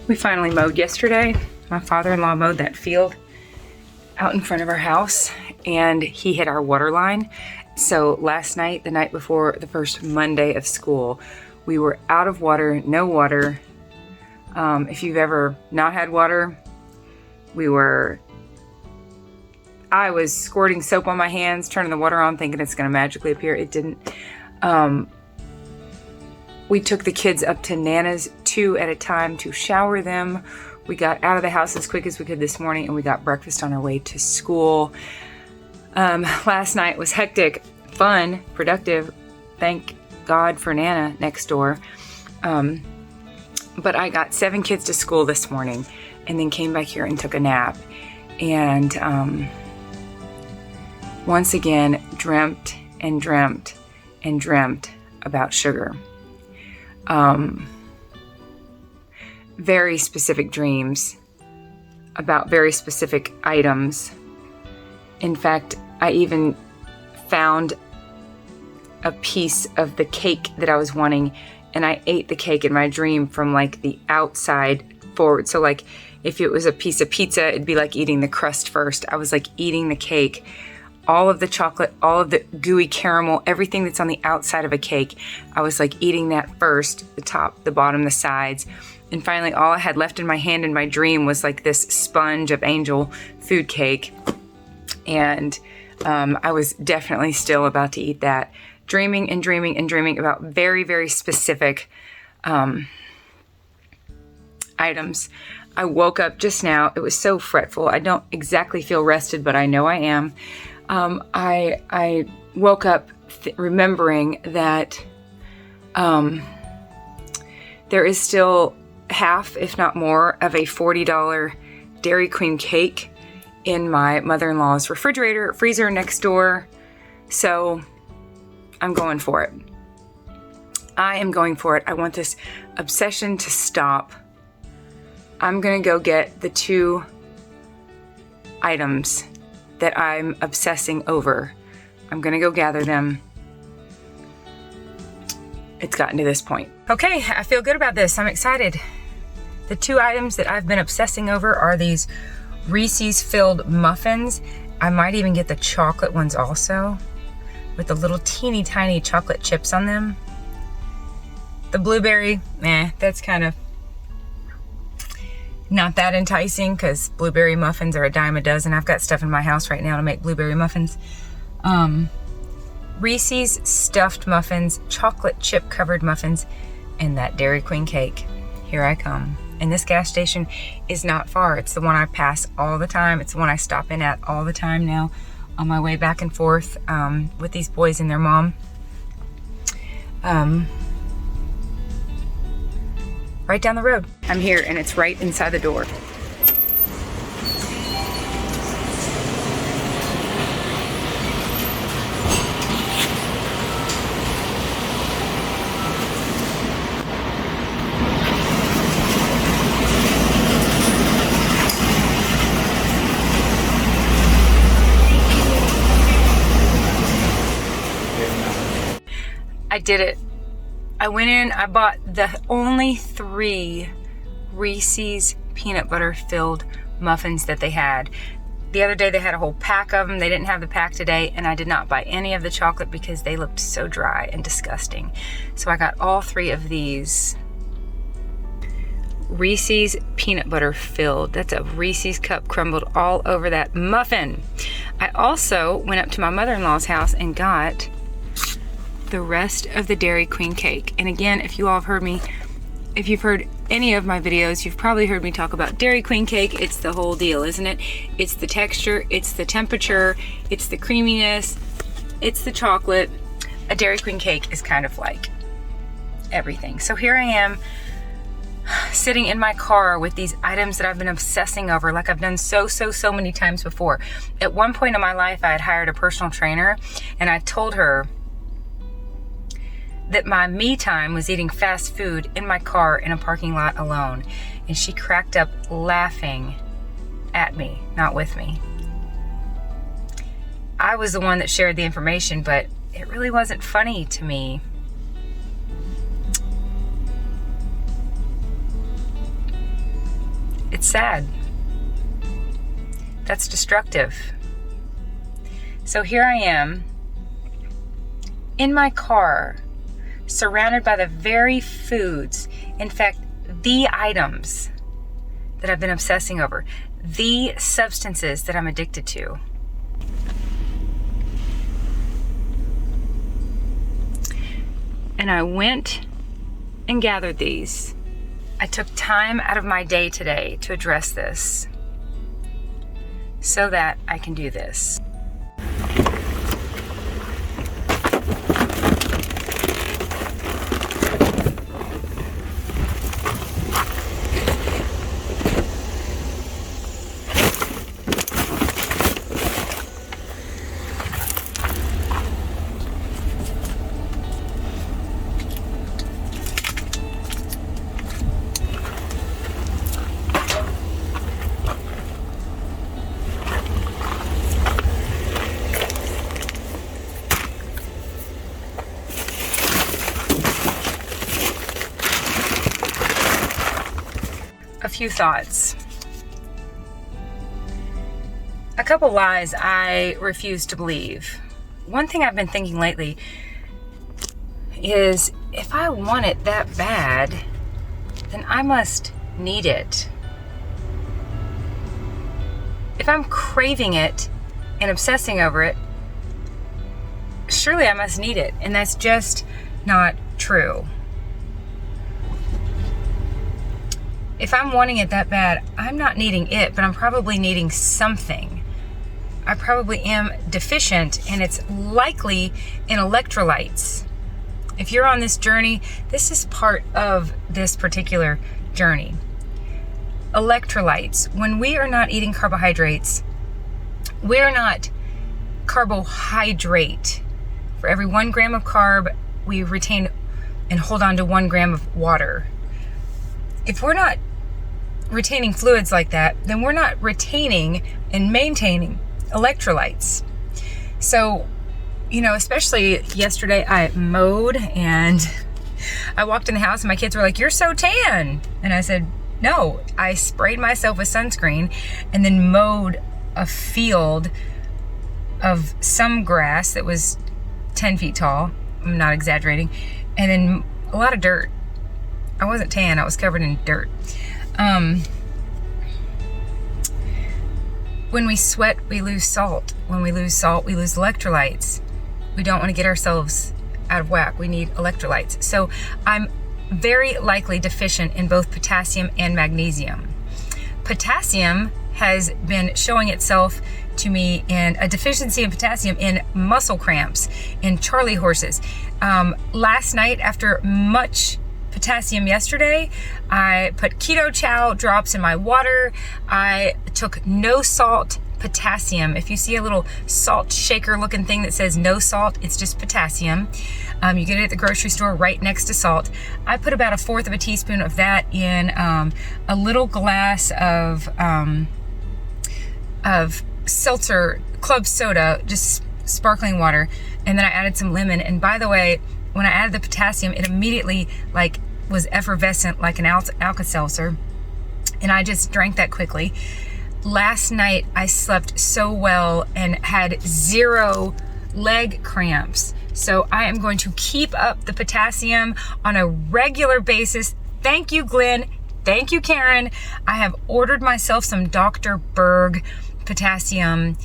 We finally mowed yesterday. My father-in-law mowed that field out in front of our house, and he hit our water line. So last night, the night before the first Monday of school, we were out of water, no water. If you've ever not had water, I was squirting soap on my hands, turning the water on, thinking it's gonna magically appear. It didn't. We took the kids up to Nana's 2 at a time to shower them. We got out of the house as quick as we could this morning, and we got breakfast on our way to school. Last night was hectic, fun, productive. Thank God for Nana next door. But I got 7 kids to school this morning and then came back here and took a nap. And once again, dreamt and dreamt and dreamt about sugar. Very specific dreams about very specific items. In fact, I even found a piece of the cake that I was wanting, and I ate the cake in my dream from like the outside forward. So like if it was a piece of pizza, it'd be like eating the crust first. I was like eating the cake, all of the chocolate, all of the gooey caramel, everything that's on the outside of a cake. I was like eating that first, the top, the bottom, the sides. And finally, all I had left in my hand in my dream was like this sponge of angel food cake. And I was definitely still about to eat that. Dreaming and dreaming and dreaming about very, very specific items. I woke up just now. It was so fretful. I don't exactly feel rested, but I know I am. I woke up remembering that there is still half, if not more, of a $40 Dairy Queen cake in my mother-in-law's refrigerator, freezer next door. So I'm going for it. I am going for it. I want this obsession to stop. I'm gonna go get the 2 items that I'm obsessing over. I'm gonna go gather them. It's gotten to this point. Okay, I feel good about this. I'm excited. The 2 items that I've been obsessing over are these Reese's filled muffins. I might even get the chocolate ones also, with the little teeny tiny chocolate chips on them. The blueberry, that's kind of not that enticing because blueberry muffins are a dime a dozen. I've got stuff in my house right now to make blueberry muffins. Reese's stuffed muffins, chocolate chip covered muffins, and that Dairy Queen cake. Here I come. And this gas station is not far. It's the one I pass all the time. It's the one I stop in at all the time now on my way back and forth with these boys and their mom. Right down the road. I'm here and it's right inside the door. I did it. I went in, I bought the only 3 Reese's peanut butter filled muffins that they had. The other day they had a whole pack of them. They didn't have the pack today, and I did not buy any of the chocolate because they looked so dry and disgusting. So I got all 3 of these Reese's peanut butter filled. That's a Reese's cup crumbled all over that muffin. I also went up to my mother-in-law's house and got the rest of the Dairy Queen cake. And again, if you all have heard me, if you've heard any of my videos, you've probably heard me talk about Dairy Queen cake. It's the whole deal, isn't it? It's the texture, it's the temperature, it's the creaminess, it's the chocolate. A Dairy Queen cake is kind of like everything. So here I am sitting in my car with these items that I've been obsessing over like I've done so many times before. At one point in my life, I had hired a personal trainer, and I told her that my me time was eating fast food in my car in a parking lot alone. And she cracked up laughing at me, not with me. I was the one that shared the information, but it really wasn't funny to me. It's sad. That's destructive. So here I am in my car, surrounded by the very foods, in fact, the items that I've been obsessing over, the substances that I'm addicted to. And I went and gathered these. I took time out of my day today to address this so that I can do this. A few thoughts. A couple lies I refuse to believe. One thing I've been thinking lately is if I want it that bad, then I must need it. If I'm craving it and obsessing over it, surely I must need it, and that's just not true. If I'm wanting it that bad, I'm not needing it, but I'm probably needing something. I probably am deficient, and it's likely in electrolytes. If you're on this journey, this is part of this particular journey. Electrolytes. When we are not eating carbohydrates, we're not carbohydrate. For every 1 gram of carb, we retain and hold on to 1 gram of water. If we're not retaining fluids like that, then we're not retaining and maintaining electrolytes. So, especially yesterday I mowed and I walked in the house and my kids were like, "You're so tan." And I said, "No, I sprayed myself with sunscreen and then mowed a field of some grass that was 10 feet tall. I'm not exaggerating. And then a lot of dirt. I wasn't tan, I was covered in dirt. When we sweat, we lose salt. When we lose salt, we lose electrolytes. We don't want to get ourselves out of whack. We need electrolytes. So I'm very likely deficient in both potassium and magnesium. Potassium has been showing itself to me in a deficiency in potassium in muscle cramps, in Charlie horses. Last night, after much potassium yesterday, I put keto chow drops in my water. I took no salt potassium. If you see a little salt shaker looking thing that says no salt, it's just potassium. You get it at the grocery store right next to salt. I put about 1/4 of a teaspoon of that in a little glass of seltzer club soda, just sparkling water, and then I added some lemon. And by the way, when I added the potassium, it immediately was effervescent like an Alka-Seltzer, and I just drank that quickly. Last night I slept so well and had 0 leg cramps. So I am going to keep up the potassium on a regular basis. Thank you, Glenn. Thank you, Karen. I have ordered myself some Dr. Berg potassium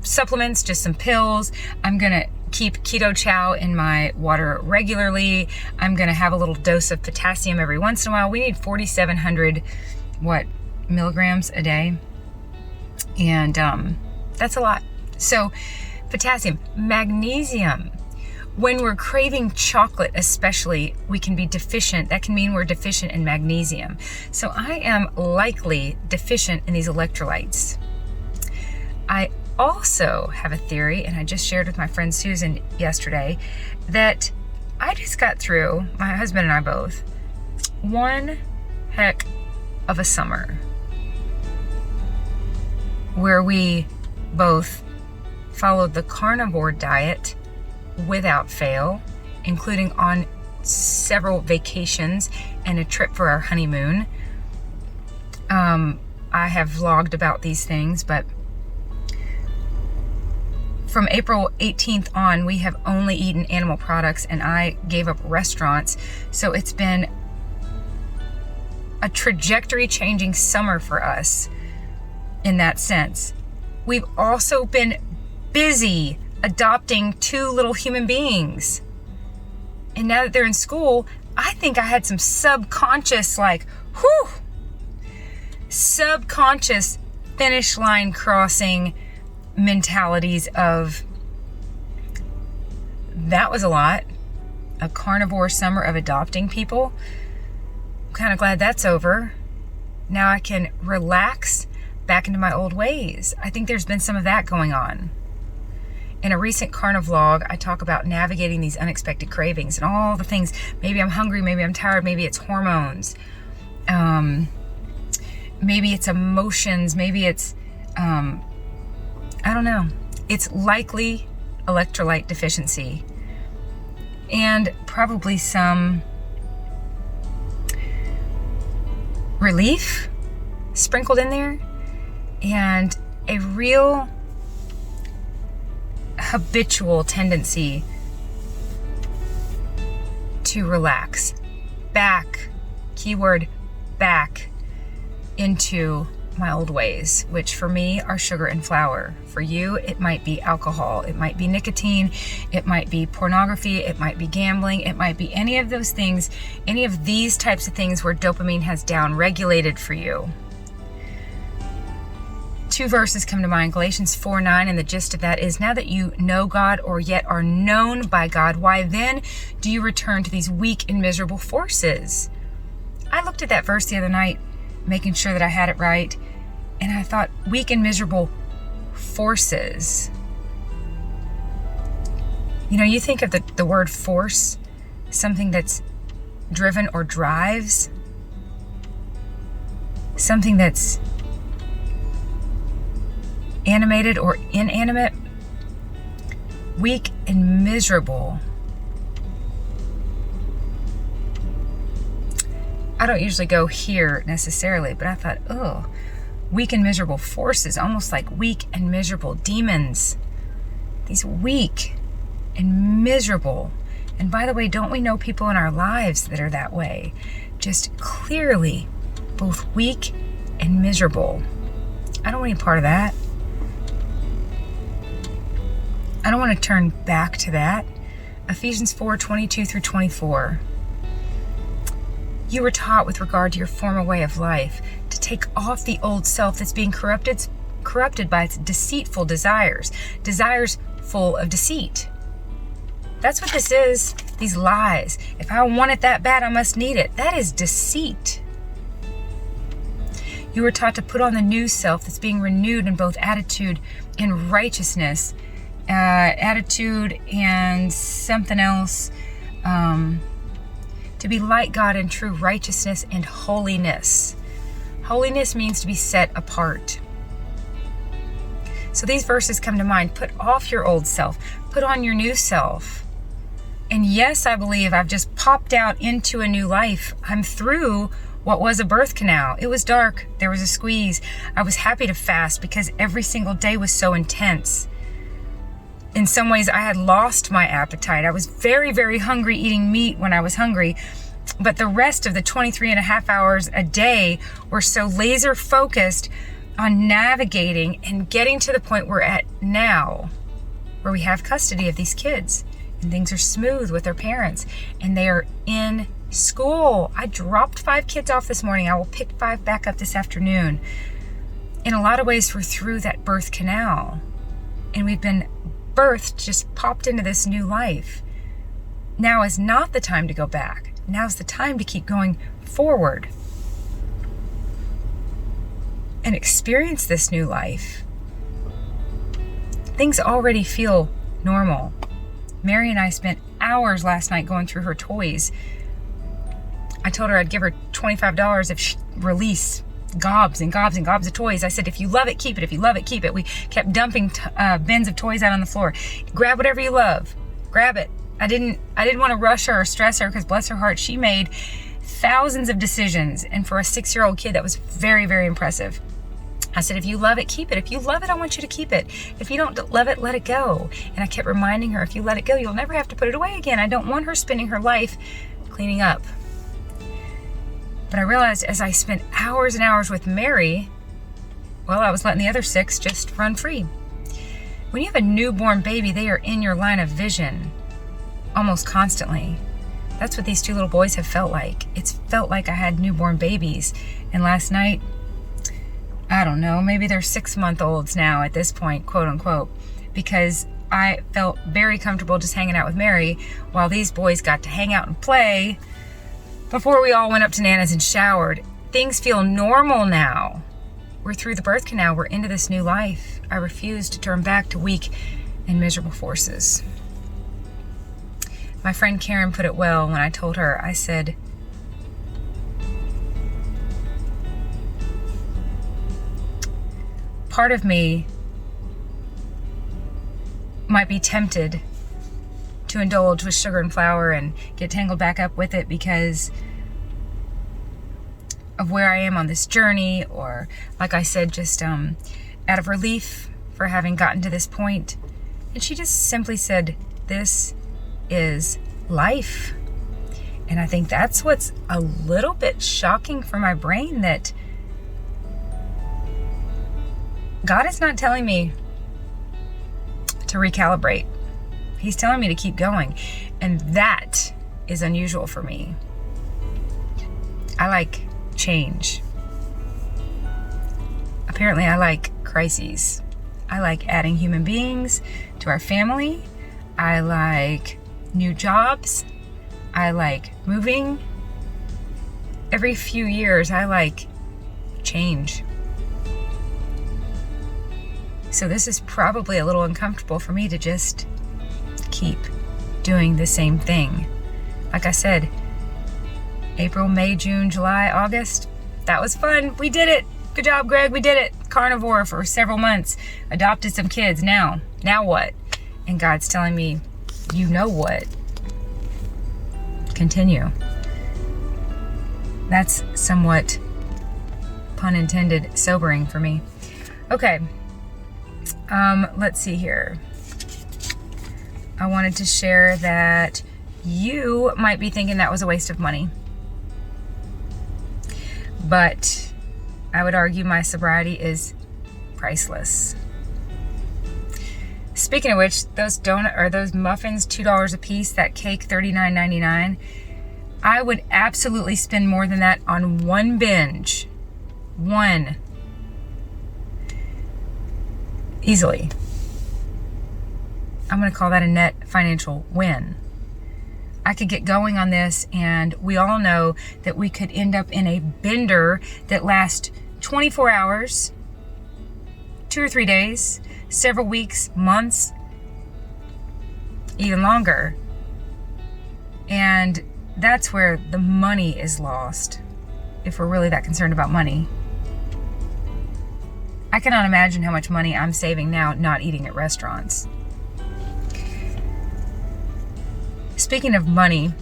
supplements, just some pills. I'm gonna keep keto chow in my water regularly. I'm gonna have a little dose of potassium every once in a while. We need 4,700 milligrams a day, and that's a lot. So potassium. Magnesium. When we're craving chocolate especially, we can be deficient. That can mean we're deficient in magnesium. So I am likely deficient in these electrolytes. I also have a theory, and I just shared with my friend Susan yesterday, that I just got through, my husband and I both, one heck of a summer where we both followed the carnivore diet without fail, including on several vacations and a trip for our honeymoon. I have vlogged about these things, but from April 18th on, we have only eaten animal products, and I gave up restaurants. So it's been a trajectory changing summer for us in that sense. We've also been busy adopting 2 little human beings. And now that they're in school, I think I had some subconscious, subconscious finish line crossing mentalities of, that was a lot. A carnivore summer of adopting people. I'm kind of glad that's over. Now I can relax back into my old ways. I think there's been some of that going on. In a recent CarniVLOG, I talk about navigating these unexpected cravings and all the things. Maybe I'm hungry, maybe I'm tired, maybe it's hormones. Maybe it's emotions, maybe it's, I don't know. It's likely electrolyte deficiency. And probably some relief sprinkled in there. And a real habitual tendency to relax back, keyword back, into my old ways, which for me are sugar and flour. For you, it might be alcohol, it might be nicotine, it might be pornography, it might be gambling, it might be any of those things, any of these types of things where dopamine has down-regulated for you. 2 verses come to mind, Galatians 4:9, and the gist of that is, now that you know God or yet are known by God, why then do you return to these weak and miserable forces? I looked at that verse the other night, making sure that I had it right, and I thought, weak and miserable forces. You know, you think of the word force, something that's driven or drives, something that's animated or inanimate. Weak and miserable. I don't usually go here necessarily, but I thought, oh, weak and miserable forces, almost like weak and miserable demons. These weak and miserable. And by the way, don't we know people in our lives that are that way? Just clearly both weak and miserable. I don't want any part of that. I don't want to turn back to that. Ephesians 4:22-24. You were taught with regard to your former way of life to take off the old self that's being corrupted by its deceitful desires full of deceit. That's what this is, these lies. If I want it that bad, I must need it. That is deceit. You were taught to put on the new self that's being renewed in both attitude and righteousness. Attitude and something else, to be like God in true righteousness and holiness. Holiness means to be set apart. So these verses come to mind. Put off your old self, put on your new self. And yes, I believe I've just popped out into a new life. I'm through what was a birth canal. It was dark, there was a squeeze. I was happy to fast because every single day was so intense. In some ways, I had lost my appetite. I was very, very hungry, eating meat when I was hungry. But the rest of the 23 and a half hours a day were so laser focused on navigating and getting to the point we're at now, where we have custody of these kids and things are smooth with their parents and they are in school. I dropped 5 kids off this morning. I will pick 5 back up this afternoon. In a lot of ways, we're through that birth canal and we've been birthed, just popped into this new life. Now is not the time to go back. Now's the time to keep going forward and experience this new life. Things already feel normal. Mary and I spent hours last night going through her toys. I told her I'd give her $25 if she'd release gobs and gobs and gobs of toys. I said, if you love it, keep it. If you love it, keep it. We kept dumping bins of toys out on the floor. Grab whatever you love. Grab it. I didn't want to rush her or stress her because bless her heart, she made thousands of decisions. And for a 6-year-old kid, that was very, very impressive. I said, if you love it, keep it. If you love it, I want you to keep it. If you don't love it, let it go. And I kept reminding her, if you let it go, you'll never have to put it away again. I don't want her spending her life cleaning up. But I realized as I spent hours and hours with Mary, well, I was letting the other 6 just run free. When you have a newborn baby, they are in your line of vision almost constantly. That's what these 2 little boys have felt like. It's felt like I had newborn babies. And last night, I don't know, maybe they're 6-month-olds now at this point, quote unquote, because I felt very comfortable just hanging out with Mary while these boys got to hang out and play before we all went up to Nana's and showered. Things feel normal now. We're through the birth canal. We're into this new life. I refuse to turn back to weak and miserable forces. My friend Karen put it well when I told her, I said, part of me might be tempted to indulge with sugar and flour and get tangled back up with it because of where I am on this journey, or like I said, just out of relief for having gotten to this point. And she just simply said, this is life. And I think that's what's a little bit shocking for my brain, that God is not telling me to recalibrate. He's telling me to keep going. And that is unusual for me. I like change. Apparently, I like crises. I like adding human beings to our family. I like new jobs. I like moving. Every few years, I like change. So this is probably a little uncomfortable for me to just keep doing the same thing. Like I said, April, May, June, July, August, that was fun. We did it. Good job, Greg. We did it. Carnivore for several months. Adopted some kids. Now what? And God's telling me, you know what? Continue. That's somewhat, pun intended, sobering for me. Okay. Let's see here. I wanted to share that you might be thinking that was a waste of money. But I would argue my sobriety is priceless. Speaking of which, those muffins, $2 a piece, that cake, $39.99. I would absolutely spend more than that on one binge. One. Easily. I'm going to call that a net financial win. I could get going on this, and we all know that we could end up in a bender that lasts 24 hours, 2 or 3 days, several weeks, months, even longer. And that's where the money is lost, if we're really that concerned about money. I cannot imagine how much money I'm saving now not eating at restaurants. Speaking of money,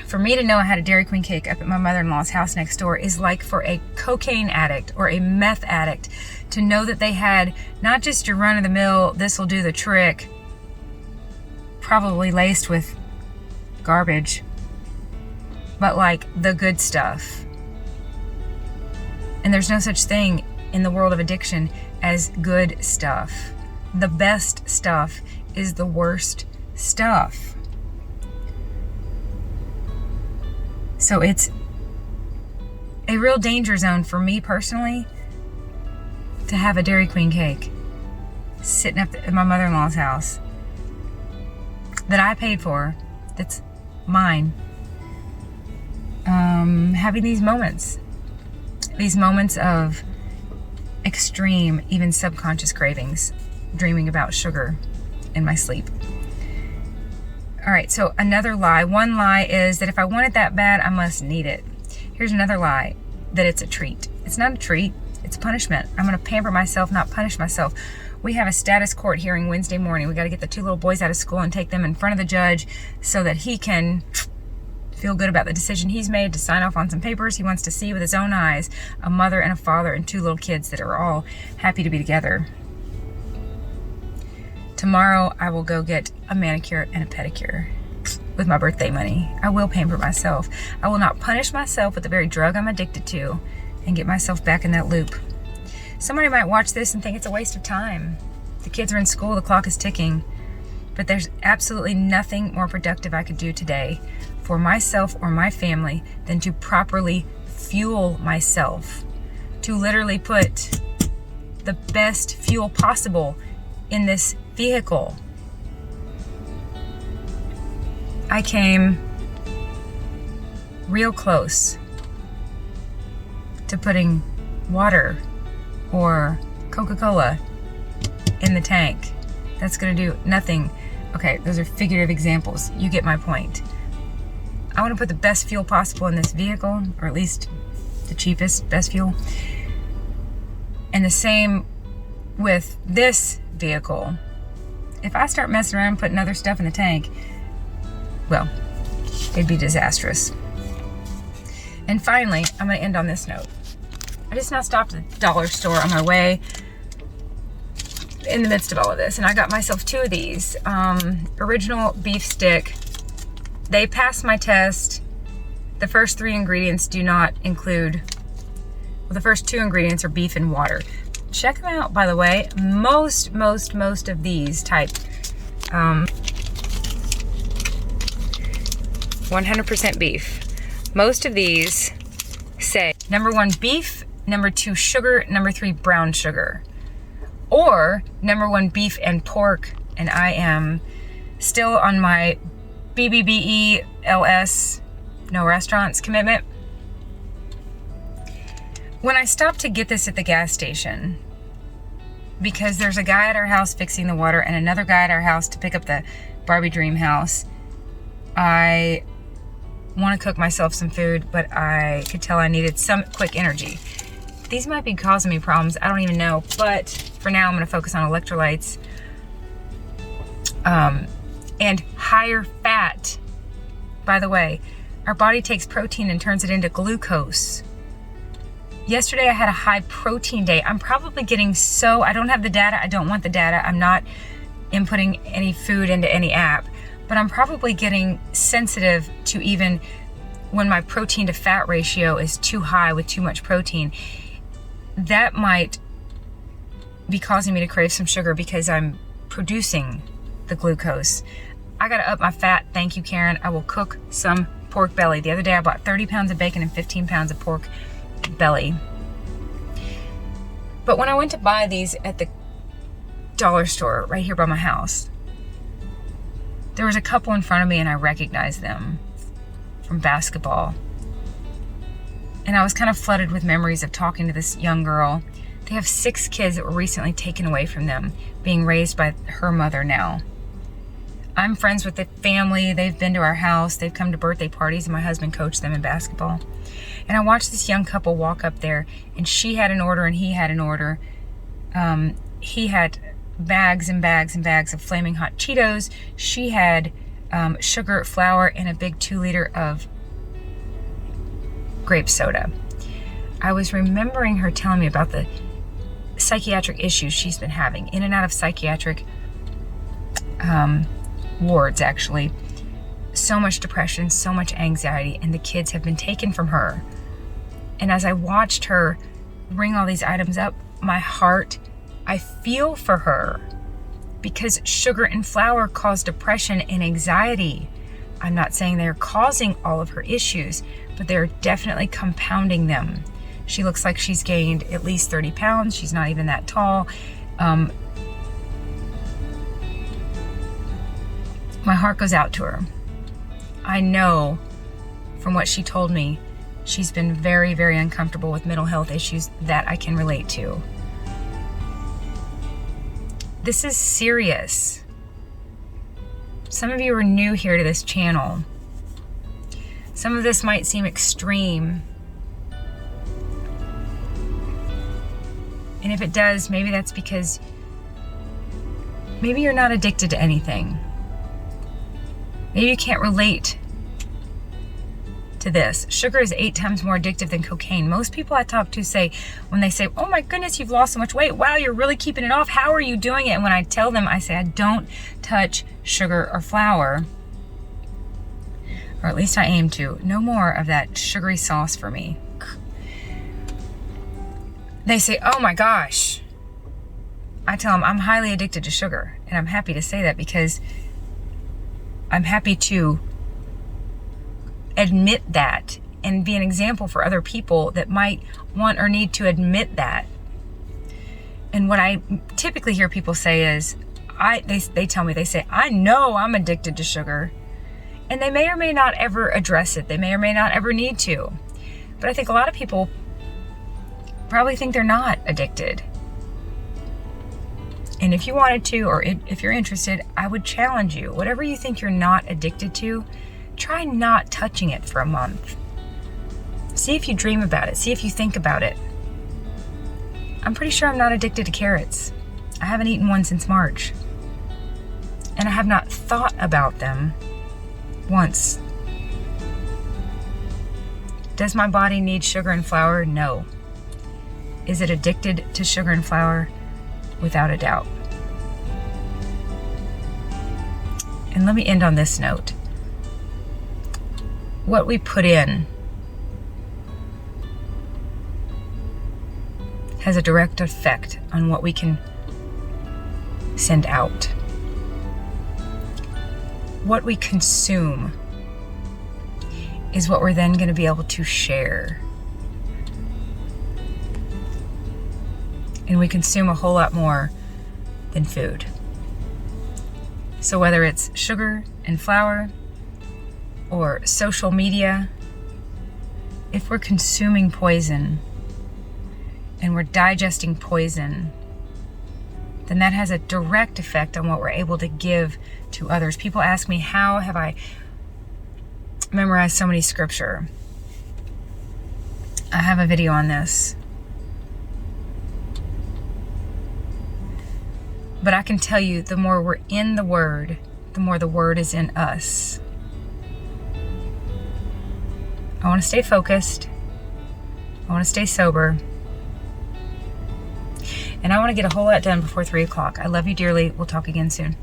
for me to know I had a Dairy Queen cake up at my mother-in-law's house next door is like for a cocaine addict or a meth addict to know that they had not just your run-of-the-mill, this will do the trick, probably laced with garbage, but like the good stuff. And there's no such thing in the world of addiction as good stuff. The best stuff is the worst stuff. So it's a real danger zone for me personally to have a Dairy Queen cake sitting up at my mother-in-law's house that I paid for, that's mine. Having these moments of extreme, even subconscious cravings, dreaming about sugar in my sleep. All right, so another lie. One lie is that if I want it that bad, I must need it. Here's another lie, that it's a treat. It's not a treat, it's punishment. I'm gonna pamper myself, not punish myself. We have a status court hearing Wednesday morning. We gotta get the 2 little boys out of school and take them in front of the judge so that he can feel good about the decision he's made to sign off on some papers. He wants to see with his own eyes a mother and a father and 2 little kids that are all happy to be together. Tomorrow, I will go get a manicure and a pedicure with my birthday money. I will pamper myself. I will not punish myself with the very drug I'm addicted to and get myself back in that loop. Somebody might watch this and think it's a waste of time. The kids are in school, the clock is ticking, but there's absolutely nothing more productive I could do today for myself or my family than to properly fuel myself, to literally put the best fuel possible in this vehicle. I came real close to putting water or Coca-Cola in the tank. That's gonna do nothing. Okay, those are figurative examples. You get my point. I wanna put the best fuel possible in this vehicle, or at least the cheapest, best fuel. And the same with this vehicle. If I start messing around putting other stuff in the tank, well, it'd be disastrous. And finally, I'm gonna end on this note. I just now stopped at the dollar store on my way in the midst of all of this, and I got myself 2 of these. Original beef stick. They passed my test. The first 3 ingredients do not include, well, the first 2 ingredients are beef and water. Check them out, by the way. Most of these type 100% beef. Most of these say number 1 beef, number 2 sugar, number 3 brown sugar, or number 1 beef and pork. And I am still on my BBBELS, no restaurants commitment. When I stopped to get this at the gas station, because there's a guy at our house fixing the water and another guy at our house to pick up the Barbie Dream house, I want to cook myself some food, but I could tell I needed some quick energy. These might be causing me problems, I don't even know, but for now I'm going to focus on electrolytes and higher fat. By the way, our body takes protein and turns it into glucose. Yesterday I had a high protein day. I'm probably getting I don't have the data, I don't want the data, I'm not inputting any food into any app, but I'm probably getting sensitive to even when my protein to fat ratio is too high with too much protein. That might be causing me to crave some sugar because I'm producing the glucose. I gotta up my fat, thank you, Karen. I will cook some pork belly. The other day I bought 30 pounds of bacon and 15 pounds of pork belly. But when I went to buy these at the dollar store right here by my house, there was a couple in front of me and I recognized them from basketball. And I was kind of flooded with memories of talking to this young girl. They have 6 kids that were recently taken away from them, being raised by her mother now. I'm friends with the family. They've been to our house. They've come to birthday parties and my husband coached them in basketball. And I watched this young couple walk up there and she had an order and he had an order. He had bags and bags and bags of Flaming Hot Cheetos. She had sugar, flour, and a big 2-liter of grape soda. I was remembering her telling me about the psychiatric issues she's been having, in and out of psychiatric wards, actually. So much depression, so much anxiety, and the kids have been taken from her. And as I watched her bring all these items up, my heart, I feel for her, because sugar and flour cause depression and anxiety. I'm not saying they're causing all of her issues, but they're definitely compounding them. She looks like she's gained at least 30 pounds. She's not even that tall. My heart goes out to her. I know from what she told me, she's been very, very uncomfortable with mental health issues that I can relate to. This is serious. Some of you are new here to this channel. Some of this might seem extreme. And if it does, maybe that's because maybe you're not addicted to anything. Maybe you can't relate to this. Sugar is 8 times more addictive than cocaine. Most people I talk to say, when they say, oh my goodness, you've lost so much weight. Wow, you're really keeping it off. How are you doing it? And when I tell them, I say, I don't touch sugar or flour. Or at least I aim to. No more of that sugary sauce for me. They say, oh my gosh. I tell them I'm highly addicted to sugar. And I'm happy to say that because I'm happy to admit that and be an example for other people that might want or need to admit that. And what I typically hear people say is, they tell me, they say, I know I'm addicted to sugar. And they may or may not ever address it. They may or may not ever need to. But I think a lot of people probably think they're not addicted. And if you wanted to, or if you're interested, I would challenge you. Whatever you think you're not addicted to, try not touching it for a month. See if you dream about it. See if you think about it. I'm pretty sure I'm not addicted to carrots. I haven't eaten one since March. And I have not thought about them once. Does my body need sugar and flour? No. Is it addicted to sugar and flour? Without a doubt. And let me end on this note. What we put in has a direct effect on what we can send out. What we consume is what we're then going to be able to share. And we consume a whole lot more than food. So whether it's sugar and flour or social media, if we're consuming poison and we're digesting poison, then that has a direct effect on what we're able to give to others. People ask me, how have I memorized so many scripture? I have a video on this. But I can tell you, the more we're in the Word, the more the Word is in us. I want to stay focused. I want to stay sober. And I want to get a whole lot done before 3 o'clock. I love you dearly. We'll talk again soon.